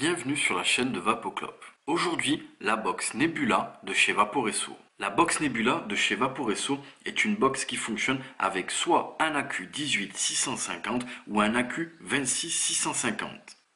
Bienvenue sur la chaîne de Vapoclop. Aujourd'hui, la box Nebula de chez Vaporesso. La box Nebula de chez Vaporesso est une box qui fonctionne avec soit un accu 18-650 ou un accu 26-650.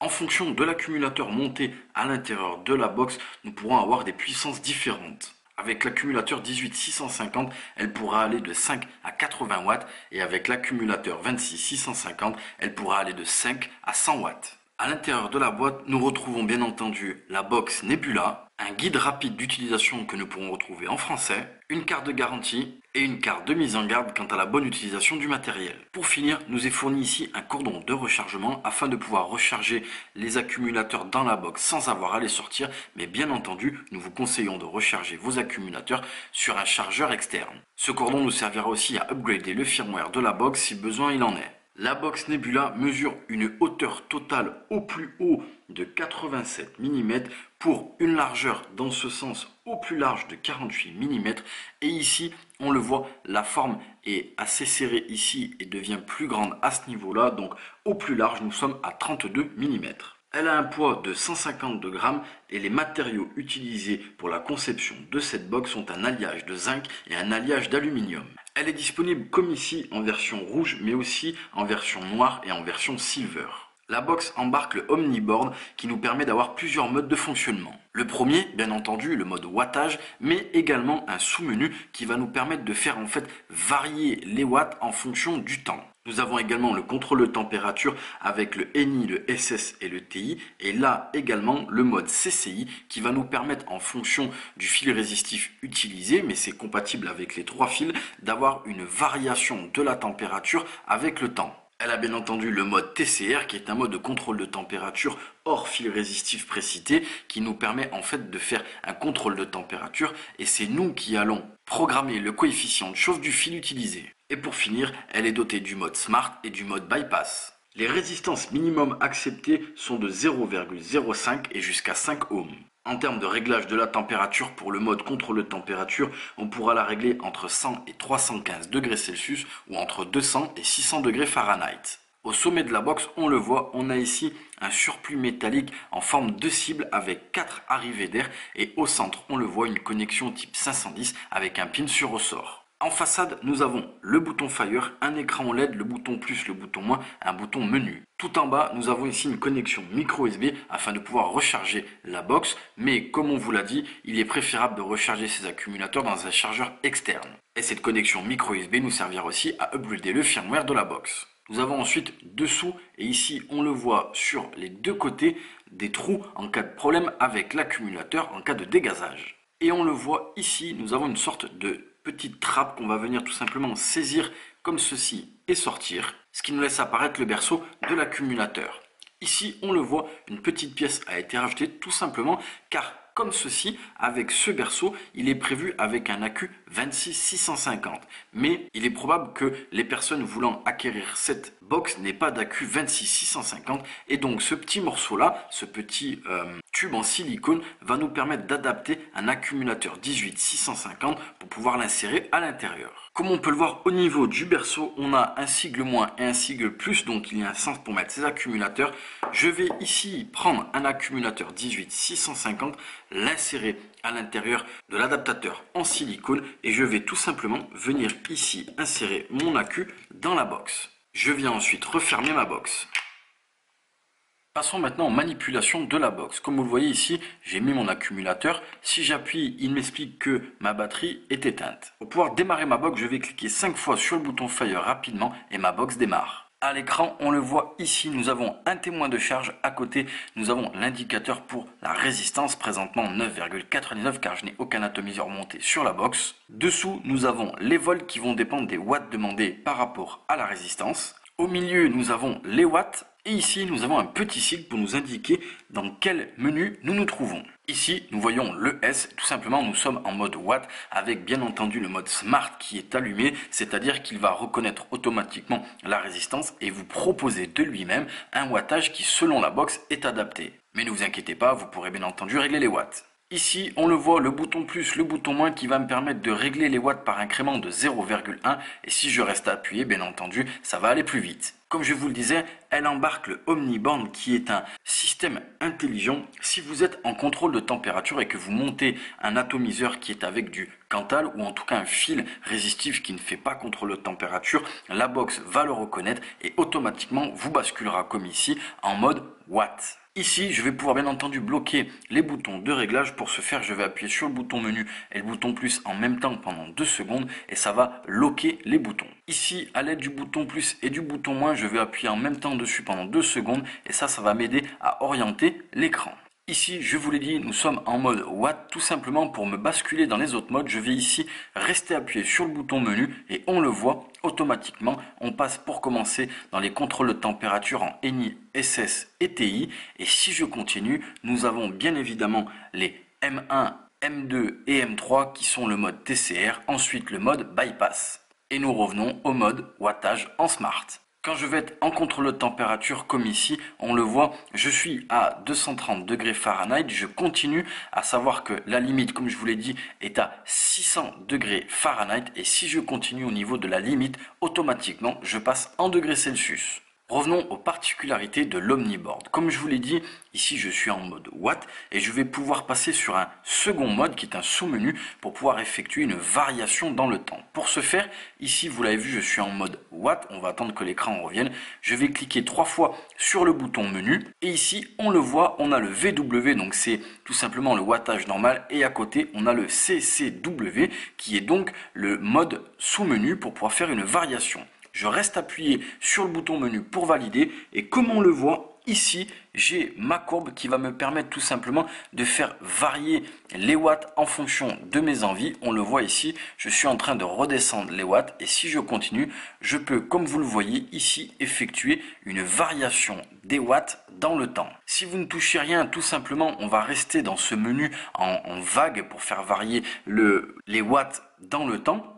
En fonction de l'accumulateur monté à l'intérieur de la box, nous pourrons avoir des puissances différentes. Avec l'accumulateur 18-650, elle pourra aller de 5 à 80 watts et avec l'accumulateur 26-650, elle pourra aller de 5 à 100 watts. À l'intérieur de la boîte, nous retrouvons bien entendu la box Nebula, un guide rapide d'utilisation que nous pourrons retrouver en français, une carte de garantie et une carte de mise en garde quant à la bonne utilisation du matériel. Pour finir, nous est fourni ici un cordon de rechargement afin de pouvoir recharger les accumulateurs dans la box sans avoir à les sortir, mais bien entendu, nous vous conseillons de recharger vos accumulateurs sur un chargeur externe. Ce cordon nous servira aussi à upgrader le firmware de la box si besoin il en est. La box Nebula mesure une hauteur totale au plus haut de 87 mm pour une largeur dans ce sens au plus large de 48 mm. Et ici, on le voit, la forme est assez serrée ici et devient plus grande à ce niveau-là. Donc au plus large, nous sommes à 32 mm. Elle a un poids de 152 grammes et les matériaux utilisés pour la conception de cette box sont un alliage de zinc et un alliage d'aluminium. Elle est disponible comme ici en version rouge mais aussi en version noire et en version silver. La box embarque le Omniboard qui nous permet d'avoir plusieurs modes de fonctionnement. Le premier, bien entendu, le mode wattage, mais également un sous-menu qui va nous permettre de faire en fait varier les watts en fonction du temps. Nous avons également le contrôle de température avec le NI, le SS et le TI. Et là également le mode CCI qui va nous permettre en fonction du fil résistif utilisé, mais c'est compatible avec les trois fils, d'avoir une variation de la température avec le temps. Elle a bien entendu le mode TCR qui est un mode de contrôle de température hors fil résistif précité qui nous permet en fait de faire un contrôle de température et c'est nous qui allons programmer le coefficient de chauffe du fil utilisé. Et pour finir, elle est dotée du mode Smart et du mode Bypass. Les résistances minimum acceptées sont de 0,05 et jusqu'à 5 ohms. En termes de réglage de la température pour le mode contrôle de température, on pourra la régler entre 100 et 315 degrés Celsius ou entre 200 et 600 degrés Fahrenheit. Au sommet de la box, on le voit, on a ici un surplus métallique en forme de cible avec 4 arrivées d'air et au centre, on le voit, une connexion type 510 avec un pin sur ressort. En façade, nous avons le bouton Fire, un écran OLED, le bouton plus, le bouton moins, un bouton menu. Tout en bas, nous avons ici une connexion micro USB afin de pouvoir recharger la box. Mais comme on vous l'a dit, il est préférable de recharger ces accumulateurs dans un chargeur externe. Et cette connexion micro USB nous servira aussi à upgrader le firmware de la box. Nous avons ensuite dessous, et ici on le voit sur les deux côtés, des trous en cas de problème avec l'accumulateur en cas de dégazage. Et on le voit ici, nous avons une sorte de petite trappe qu'on va venir tout simplement saisir comme ceci et sortir, ce qui nous laisse apparaître le berceau de l'accumulateur. Ici, on le voit, une petite pièce a été rajoutée tout simplement car comme ceci, avec ce berceau, il est prévu avec un accu 26-650. Mais il est probable que les personnes voulant acquérir cette box n'aient pas d'accu 26-650 et donc ce petit morceau-là, ce petit tube en silicone va nous permettre d'adapter un accumulateur 18-650 pour pouvoir l'insérer à l'intérieur. Comme on peut le voir au niveau du berceau, on a un sigle moins et un sigle plus, donc il y a un sens pour mettre ces accumulateurs. Je vais ici prendre un accumulateur 18-650, l'insérer à l'intérieur de l'adaptateur en silicone et je vais tout simplement venir ici insérer mon accu dans la box. Je viens ensuite refermer ma box. Passons maintenant aux manipulations de la box. Comme vous le voyez ici, j'ai mis mon accumulateur. Si j'appuie, il m'explique que ma batterie est éteinte. Pour pouvoir démarrer ma box, je vais cliquer 5 fois sur le bouton Fire rapidement et ma box démarre. À l'écran, on le voit ici, nous avons un témoin de charge. À côté, nous avons l'indicateur pour la résistance, présentement 9,99 car je n'ai aucun atomiseur monté sur la box. Dessous, nous avons les volts qui vont dépendre des watts demandés par rapport à la résistance. Au milieu, nous avons les watts. Et ici, nous avons un petit sigle pour nous indiquer dans quel menu nous nous trouvons. Ici, nous voyons le S. Tout simplement, nous sommes en mode Watt avec bien entendu le mode Smart qui est allumé. C'est-à-dire qu'il va reconnaître automatiquement la résistance et vous proposer de lui-même un wattage qui, selon la box, est adapté. Mais ne vous inquiétez pas, vous pourrez bien entendu régler les watts. Ici, on le voit, le bouton plus, le bouton moins qui va me permettre de régler les watts par incrément de 0,1. Et si je reste appuyé, bien entendu, ça va aller plus vite. Comme je vous le disais, elle embarque le OmniBoard qui est un système intelligent. Si vous êtes en contrôle de température et que vous montez un atomiseur qui est avec du Cantal ou en tout cas un fil résistif qui ne fait pas contrôle de température, la box va le reconnaître et automatiquement vous basculera comme ici en mode Watt. Ici, je vais pouvoir bien entendu bloquer les boutons de réglage. Pour ce faire, je vais appuyer sur le bouton menu et le bouton plus en même temps pendant 2 secondes et ça va loquer les boutons. Ici, à l'aide du bouton plus et du bouton moins, je vais appuyer en même temps dessus pendant 2 secondes et ça va m'aider à orienter l'écran. Ici, je vous l'ai dit, nous sommes en mode Watt. Tout simplement pour me basculer dans les autres modes, je vais ici rester appuyé sur le bouton menu et on le voit automatiquement. On passe pour commencer dans les contrôles de température en ENI, SS et TI. Et si je continue, nous avons bien évidemment les M1, M2 et M3 qui sont le mode TCR, ensuite le mode Bypass. Et nous revenons au mode wattage en Smart. Quand je vais être en contrôle de température comme ici, on le voit, je suis à 230 degrés Fahrenheit. Je continue à savoir que la limite, comme je vous l'ai dit, est à 600 degrés Fahrenheit. Et si je continue au niveau de la limite, automatiquement, je passe en degrés Celsius. Revenons aux particularités de l'OmniBoard. Comme je vous l'ai dit, ici je suis en mode Watt et je vais pouvoir passer sur un second mode qui est un sous-menu pour pouvoir effectuer une variation dans le temps. Pour ce faire, ici vous l'avez vu, je suis en mode Watt. On va attendre que l'écran revienne. Je vais cliquer 3 fois sur le bouton menu et ici on le voit, on a le VW, donc c'est tout simplement le wattage normal et à côté on a le CCW qui est donc le mode sous-menu pour pouvoir faire une variation. Je reste appuyé sur le bouton menu pour valider et comme on le voit ici, j'ai ma courbe qui va me permettre tout simplement de faire varier les watts en fonction de mes envies. On le voit ici, je suis en train de redescendre les watts et si je continue, je peux, comme vous le voyez ici, effectuer une variation des watts dans le temps. Si vous ne touchez rien, tout simplement, on va rester dans ce menu en vague pour faire varier les watts dans le temps.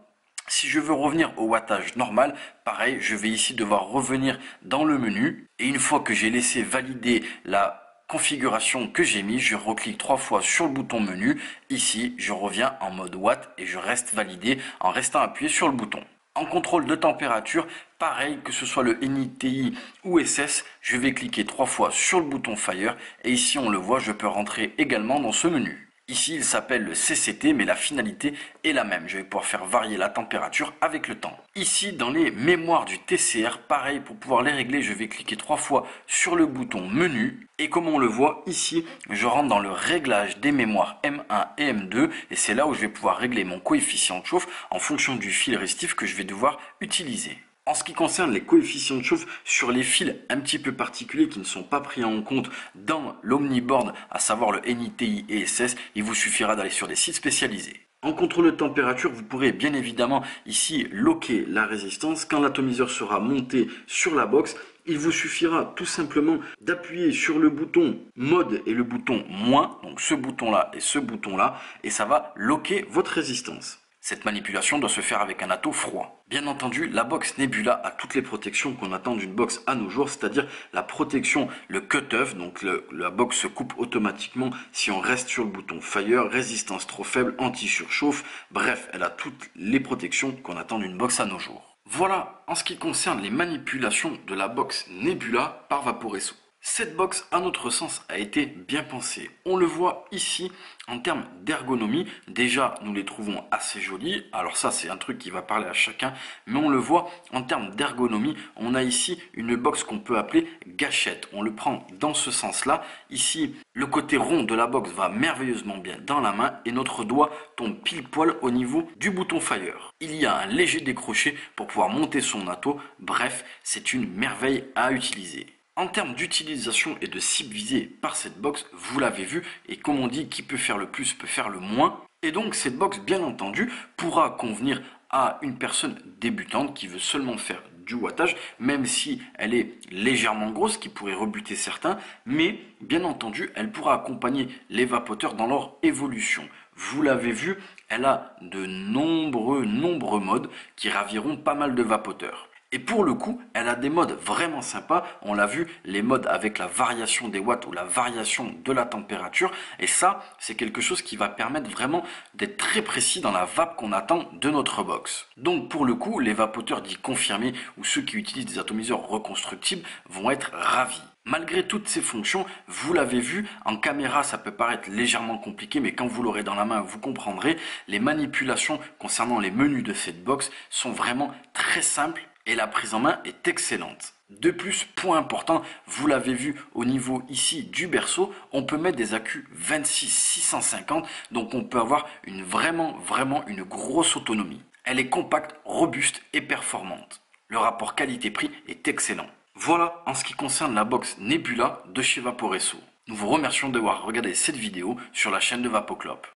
Si je veux revenir au wattage normal, pareil, je vais ici devoir revenir dans le menu. Et une fois que j'ai laissé valider la configuration que j'ai mis, je reclique 3 fois sur le bouton menu. Ici, je reviens en mode watt et je reste validé en restant appuyé sur le bouton. En contrôle de température, pareil, que ce soit le NITI ou SS, je vais cliquer 3 fois sur le bouton Fire. Et ici, on le voit, je peux rentrer également dans ce menu. Ici, il s'appelle le CCT, mais la finalité est la même. Je vais pouvoir faire varier la température avec le temps. Ici, dans les mémoires du TCR, pareil, pour pouvoir les régler, je vais cliquer 3 fois sur le bouton menu. Et comme on le voit ici, je rentre dans le réglage des mémoires M1 et M2. Et c'est là où je vais pouvoir régler mon coefficient de chauffe en fonction du fil résistif que je vais devoir utiliser. En ce qui concerne les coefficients de chauffe sur les fils un petit peu particuliers qui ne sont pas pris en compte dans l'OmniBoard, à savoir le NITI et SS, il vous suffira d'aller sur des sites spécialisés. En contrôle de température, vous pourrez bien évidemment ici loquer la résistance. Quand l'atomiseur sera monté sur la box, il vous suffira tout simplement d'appuyer sur le bouton mode et le bouton moins, donc ce bouton-là et ce bouton-là, et ça va loquer votre résistance. Cette manipulation doit se faire avec un atto froid. Bien entendu, la box Nebula a toutes les protections qu'on attend d'une box à nos jours, c'est-à-dire la protection, le cut-off, donc la box se coupe automatiquement si on reste sur le bouton Fire, résistance trop faible, anti-surchauffe, bref, elle a toutes les protections qu'on attend d'une box à nos jours. Voilà en ce qui concerne les manipulations de la box Nebula par Vaporesso. Cette box, à notre sens, a été bien pensée. On le voit ici, en termes d'ergonomie, déjà, nous les trouvons assez jolis. Alors ça, c'est un truc qui va parler à chacun, mais on le voit, en termes d'ergonomie, on a ici une box qu'on peut appeler gâchette. On le prend dans ce sens-là. Ici, le côté rond de la box va merveilleusement bien dans la main et notre doigt tombe pile poil au niveau du bouton Fire. Il y a un léger décroché pour pouvoir monter son atto. Bref, c'est une merveille à utiliser. En termes d'utilisation et de cible visée par cette box, vous l'avez vu, et comme on dit, qui peut faire le plus peut faire le moins. Et donc cette box, bien entendu, pourra convenir à une personne débutante qui veut seulement faire du wattage, même si elle est légèrement grosse, qui pourrait rebuter certains, mais bien entendu, elle pourra accompagner les vapoteurs dans leur évolution. Vous l'avez vu, elle a de nombreux modes qui raviront pas mal de vapoteurs. Et pour le coup, elle a des modes vraiment sympas. On l'a vu, les modes avec la variation des watts ou la variation de la température. Et ça, c'est quelque chose qui va permettre vraiment d'être très précis dans la vape qu'on attend de notre box. Donc pour le coup, les vapoteurs dits confirmés ou ceux qui utilisent des atomiseurs reconstructibles vont être ravis. Malgré toutes ces fonctions, vous l'avez vu, en caméra ça peut paraître légèrement compliqué, mais quand vous l'aurez dans la main, vous comprendrez. Les manipulations concernant les menus de cette box sont vraiment très simples et la prise en main est excellente. De plus, point important, vous l'avez vu au niveau ici du berceau, on peut mettre des accus 26-650, donc on peut avoir vraiment une grosse autonomie. Elle est compacte, robuste et performante. Le rapport qualité-prix est excellent. Voilà en ce qui concerne la box Nebula de chez Vaporesso. Nous vous remercions d'avoir regardé cette vidéo sur la chaîne de Vapoclop.